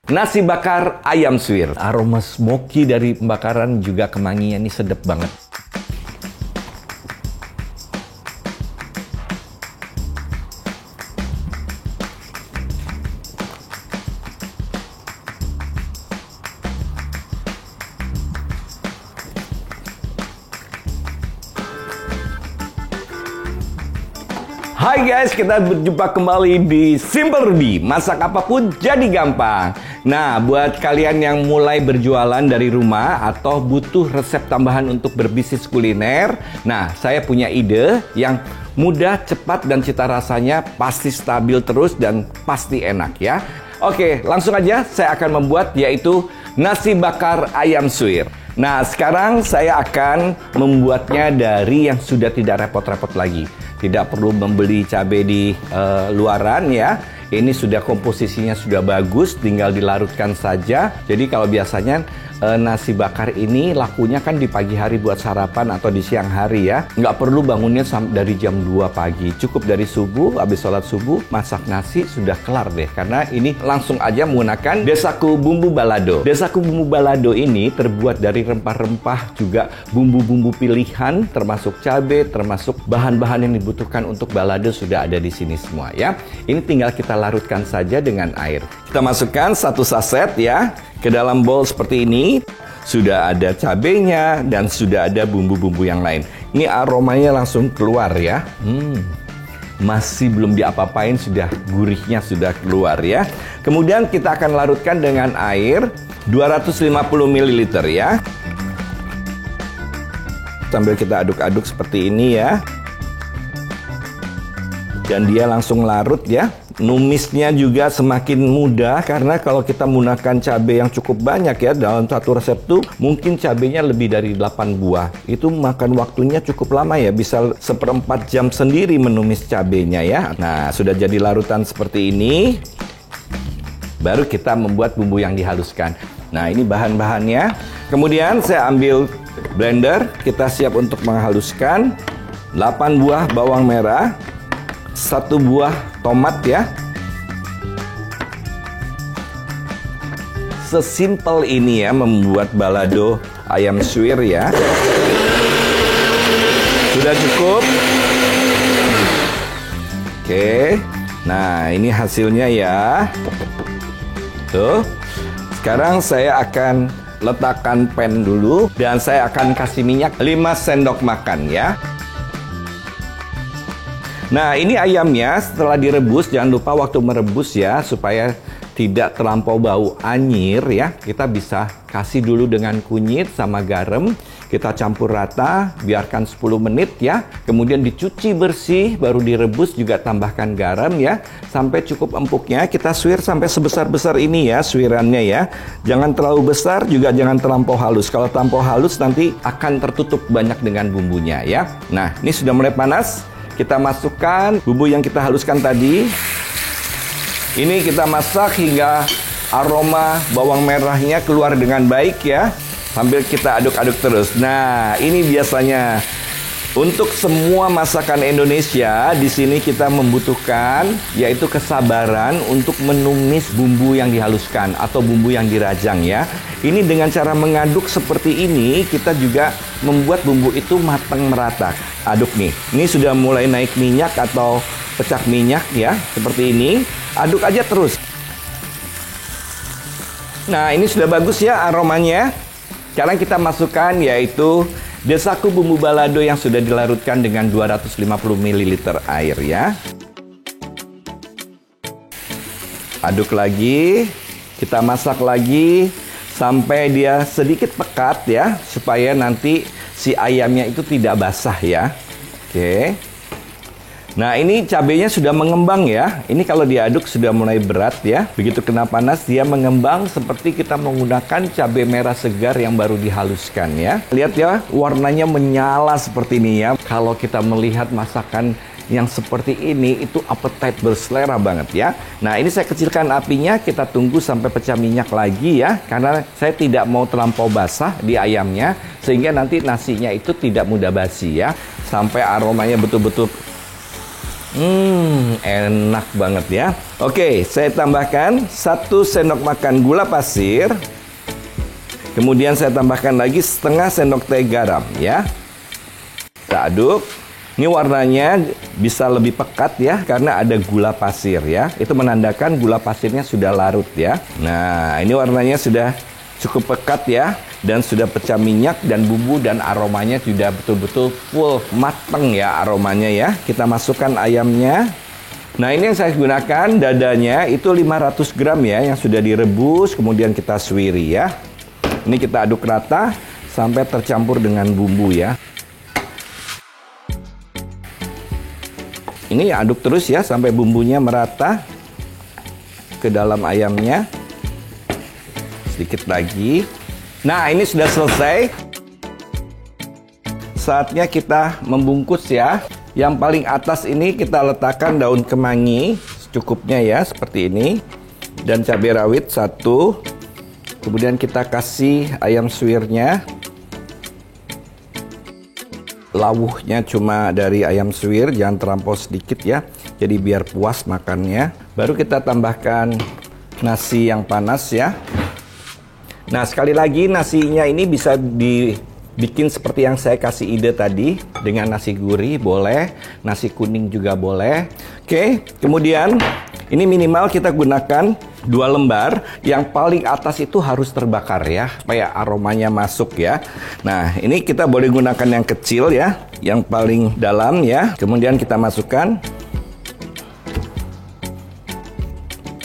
Nasi bakar ayam suwir. Aroma smoky dari pembakaran juga kemanginya ini sedap banget. Hai guys, kita berjumpa kembali di Simple Rudy. Masak apapun jadi gampang. Nah, buat kalian yang mulai berjualan dari rumah atau butuh resep tambahan untuk berbisnis kuliner, nah, saya punya ide yang mudah, cepat, dan cita rasanya pasti stabil terus dan pasti enak ya. Oke, langsung aja saya akan membuat yaitu nasi bakar ayam suwir. Nah, sekarang saya akan membuatnya dari yang sudah tidak repot-repot lagi. Tidak perlu membeli cabai di luaran ya. Ini sudah komposisinya sudah bagus, tinggal dilarutkan saja. Jadi kalau biasanya nasi bakar ini lakunya kan di pagi hari buat sarapan atau di siang hari ya. Nggak perlu bangunnya dari jam 2 pagi. Cukup dari subuh, habis sholat subuh, masak nasi sudah kelar deh. Karena ini langsung aja menggunakan Desaku bumbu balado. Desaku bumbu balado ini terbuat dari rempah-rempah juga bumbu-bumbu pilihan, termasuk cabai, termasuk bahan-bahan yang dibutuhkan untuk balado sudah ada di sini semua ya. Ini tinggal kita larutkan saja dengan air. Kita masukkan 1 saset ya ke dalam bowl seperti ini. Sudah ada cabenya dan sudah ada bumbu-bumbu yang lain. Ini aromanya langsung keluar ya. Masih belum diapa-apain sudah gurihnya sudah keluar ya. Kemudian kita akan larutkan dengan air 250 ml ya. Sambil kita aduk-aduk seperti ini ya. Dan dia langsung larut ya. Numisnya juga semakin mudah karena kalau kita menggunakan cabai yang cukup banyak ya, dalam satu resep tuh mungkin cabainya lebih dari 8 buah. Itu makan waktunya cukup lama ya, bisa 1/4 jam sendiri menumis cabainya ya. Nah, sudah jadi larutan seperti ini. Baru kita membuat bumbu yang dihaluskan. Nah, ini bahan-bahannya. Kemudian saya ambil blender, kita siap untuk menghaluskan 8 buah bawang merah. 1 buah tomat ya. Sesimpel ini ya membuat balado ayam suwir ya. Sudah cukup. Oke. Nah, ini hasilnya ya. Tuh. Sekarang saya akan letakkan pan dulu dan saya akan kasih minyak 5 sendok makan ya. Nah, ini ayamnya setelah direbus, jangan lupa waktu merebus ya, supaya tidak terlampau bau anyir ya. Kita bisa kasih dulu dengan kunyit sama garam, kita campur rata, biarkan 10 menit ya. Kemudian dicuci bersih, baru direbus, juga tambahkan garam ya. Sampai cukup empuknya, kita suwir sampai sebesar-besar ini ya, suwirannya ya. Jangan terlalu besar, juga jangan terlampau halus. Kalau terlampau halus nanti akan tertutup banyak dengan bumbunya ya. Nah, ini sudah mulai panas. Kita masukkan bumbu yang kita haluskan tadi. Ini kita masak hingga aroma bawang merahnya keluar dengan baik ya. Sambil kita aduk-aduk terus. Nah, ini biasanya untuk semua masakan Indonesia, di sini kita membutuhkan yaitu kesabaran untuk menumis bumbu yang dihaluskan atau bumbu yang dirajang ya. Ini dengan cara mengaduk seperti ini, kita juga membuat bumbu itu matang merata. Aduk nih. Ini sudah mulai naik minyak atau pecah minyak ya, seperti ini. Aduk aja terus. Nah, ini sudah bagus ya aromanya. Sekarang kita masukkan yaitu Desaku bumbu balado yang sudah dilarutkan dengan 250 ml air ya. Aduk lagi, kita masak lagi sampai dia sedikit pekat ya, supaya nanti si ayamnya itu tidak basah ya. Oke. Nah, ini cabenya sudah mengembang ya. Ini kalau diaduk sudah mulai berat ya. Begitu kena panas dia mengembang seperti kita menggunakan cabai merah segar yang baru dihaluskan ya. Lihat ya, warnanya menyala seperti ini ya. Kalau kita melihat masakan yang seperti ini itu appetite berselera banget ya. Nah, ini saya kecilkan apinya, kita tunggu sampai pecah minyak lagi ya. Karena saya tidak mau terlampau basah di ayamnya, sehingga nanti nasinya itu tidak mudah basi ya. Sampai aromanya betul-betul Enak banget ya. Oke, saya tambahkan 1 sendok makan gula pasir. Kemudian saya tambahkan lagi setengah sendok teh garam ya. Kita aduk. Ini warnanya bisa lebih pekat ya, karena ada gula pasir ya. Itu menandakan gula pasirnya sudah larut ya. Nah, ini warnanya sudah cukup pekat ya. Dan sudah pecah minyak dan bumbu dan aromanya sudah betul-betul full mateng ya aromanya ya. Kita masukkan ayamnya. Nah, ini yang saya gunakan dadanya itu 500 gram ya, yang sudah direbus kemudian kita suwiri ya. Ini kita aduk rata sampai tercampur dengan bumbu ya. Ini aduk terus ya sampai bumbunya merata ke dalam ayamnya. Sedikit lagi. Nah, ini sudah selesai. Saatnya kita membungkus ya. Yang paling atas ini kita letakkan daun kemangi secukupnya ya, seperti ini. Dan cabai rawit 1. Kemudian kita kasih ayam suwirnya. Lawuhnya cuma dari ayam suwir, jangan terlampau sedikit ya. Jadi biar puas makannya. Baru kita tambahkan nasi yang panas ya. Nah, sekali lagi nasinya ini bisa dibikin seperti yang saya kasih ide tadi. Dengan nasi gurih boleh, nasi kuning juga boleh. Oke, kemudian ini minimal kita gunakan 2 lembar. Yang paling atas itu harus terbakar ya, supaya aromanya masuk ya. Nah, ini kita boleh gunakan yang kecil ya, yang paling dalam ya. Kemudian kita masukkan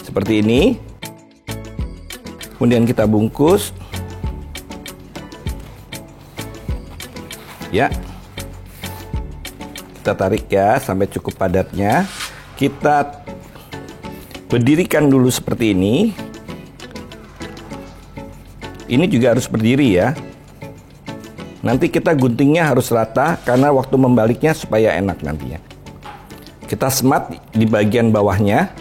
seperti ini. Kemudian kita bungkus ya. Kita tarik ya sampai cukup padatnya. Kita berdirikan dulu seperti ini. Ini juga harus berdiri ya. Nanti kita guntingnya harus rata karena waktu membaliknya supaya enak nantinya. Kita semat di bagian bawahnya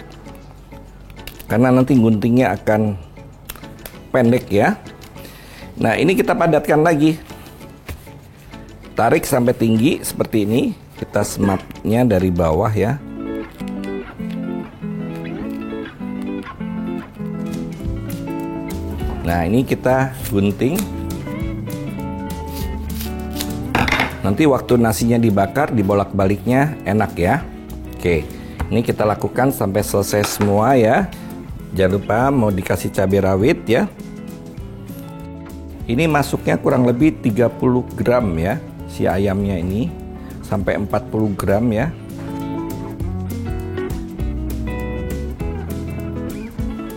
karena nanti guntingnya akan pendek ya. Nah, ini kita padatkan lagi. Tarik sampai tinggi seperti ini. Kita sematnya dari bawah ya. Nah, ini kita gunting. Nanti waktu nasinya dibakar, dibolak-baliknya enak ya. Oke, ini kita lakukan sampai selesai semua ya. Jangan lupa mau dikasih cabai rawit ya. Ini masuknya kurang lebih 30 gram ya, si ayamnya ini. Sampai 40 gram ya.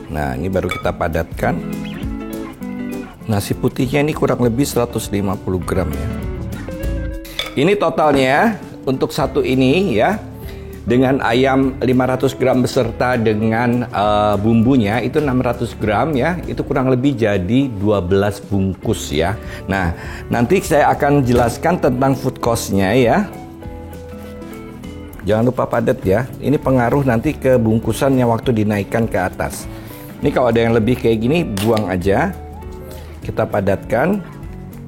Nah, ini baru kita padatkan. Nasi putihnya ini kurang lebih 150 gram ya. Ini totalnya untuk satu ini ya. Dengan ayam 500 gram beserta dengan bumbunya itu 600 gram ya. Itu kurang lebih jadi 12 bungkus ya. Nah, nanti saya akan jelaskan tentang food cost-nya ya. Jangan lupa padat ya. Ini pengaruh nanti ke bungkusannya waktu dinaikkan ke atas. Ini kalau ada yang lebih kayak gini, buang aja. Kita padatkan.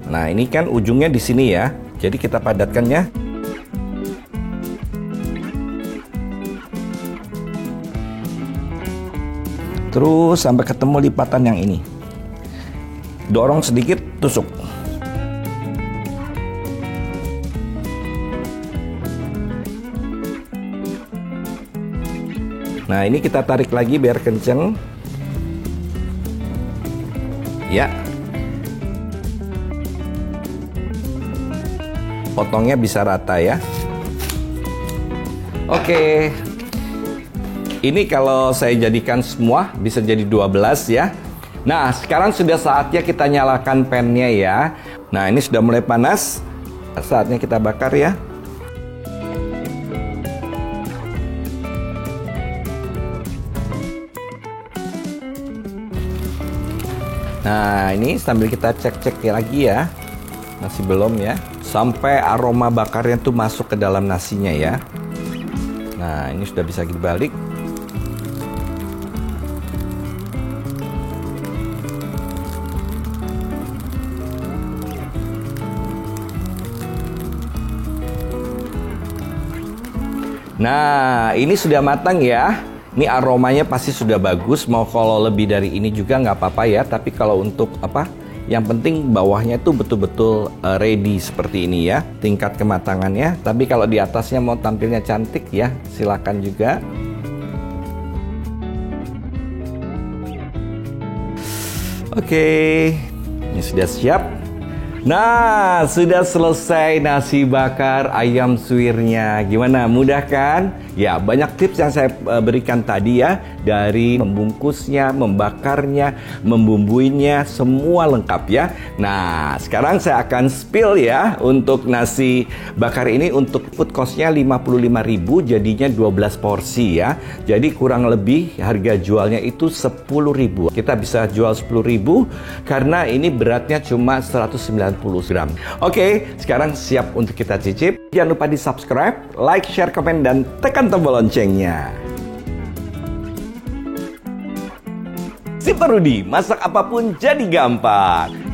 Nah, ini kan ujungnya di sini ya. Jadi kita padatkan ya. Terus sampai ketemu lipatan yang ini. Dorong sedikit, tusuk. Nah, ini kita tarik lagi biar kenceng. Ya. Potongnya bisa rata ya. Oke. Ini kalau saya jadikan semua bisa jadi 12 ya. Nah, sekarang sudah saatnya kita nyalakan pannya ya. Nah, ini sudah mulai panas. Saatnya kita bakar ya. Nah, ini sambil kita cek-cek lagi ya. Masih belum ya. Sampai aroma bakarnya tuh masuk ke dalam nasinya ya. Nah, ini sudah bisa dibalik. Nah, ini sudah matang ya. Ini aromanya pasti sudah bagus. Mau kalau lebih dari ini juga nggak apa-apa ya. Tapi kalau untuk apa? Yang penting bawahnya tuh betul-betul ready seperti ini ya. Tingkat kematangannya. Tapi kalau di atasnya mau tampilnya cantik ya, silakan juga. Oke, ini sudah siap. Nah, sudah selesai nasi bakar ayam suwirnya. Gimana? Mudah kan? Ya, banyak tips yang saya berikan tadi ya. Dari membungkusnya, membakarnya, membumbuinya, semua lengkap ya. Nah, sekarang saya akan spill ya untuk nasi bakar ini. Untuk food cost-nya 55.000, jadinya 12 porsi ya. Jadi kurang lebih harga jualnya itu 10.000. Kita bisa jual 10.000 karena ini beratnya cuma 190 gram. Oke, sekarang siap untuk kita cicip. Jangan lupa di subscribe, like, share, komen, dan tekan tombol loncengnya. Simple Rudy, masak apapun jadi gampang.